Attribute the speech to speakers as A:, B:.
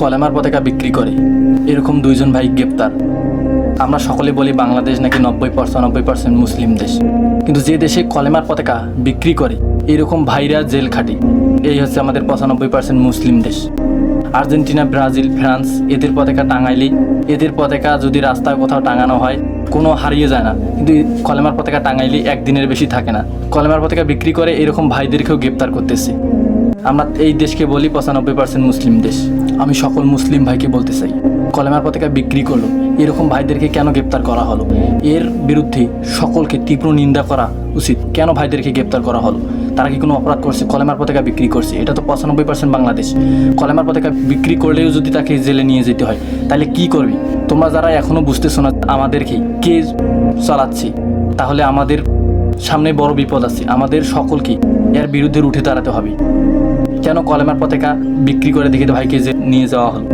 A: কলেমার পতাকা বিক্রি করে এরকম দুইজন ভাই গ্রেপ্তার। আমরা সকলে বলি বাংলাদেশ নাকি 90-95% মুসলিম দেশ, কিন্তু যে দেশে কলেমার পতাকা বিক্রি করে এরকম ভাইরা জেল খাটে, এই হচ্ছে আমাদের 95% মুসলিম দেশ। আর্জেন্টিনা, ব্রাজিল, ফ্রান্স এদের পতাকা টাঙাইলেই, এদের পতাকা যদি রাস্তায় কোথাও টাঙানো হয় কোনো হারিয়ে যায় না, কিন্তু কলেমার পতাকা টাঙাইলে একদিনের বেশি থাকে না। কলেমার পতাকা বিক্রি করে এরকম ভাইদেরকেও গ্রেপ্তার করতেছে। আমরা এই দেশকে বলি 95% মুসলিম দেশ। আমি সকল মুসলিম ভাইকে বলতে চাই, কলেমার পতাকা বিক্রি করলো এরকম ভাইদেরকে কেন গ্রেপ্তার করা হলো? এর বিরুদ্ধে সকলকে তীব্র নিন্দা করা উচিত। কেন ভাইদেরকে গ্রেপ্তার করা হলো? তারা কি কোনো অপরাধ করছে? কলেমার পতাকা বিক্রি করছে, এটা তো 95% বাংলাদেশ। কলেমার পতাকা বিক্রি করলেও যদি তাকে জেলে নিয়ে যেতে হয়, তাহলে কি করবি? তোমরা যারা এখনও বুঝতেছো না আমাদেরকে কে চালাচ্ছে, তাহলে আমাদের সামনে বড় বিপদ আছে। আমাদের সকলকে এর বিরুদ্ধে উঠে দাঁড়াতে হবে। কেন কলেমার পতাকা বিক্রি করে দেখে ভাইকে যে নিয়ে যাওয়া হলো?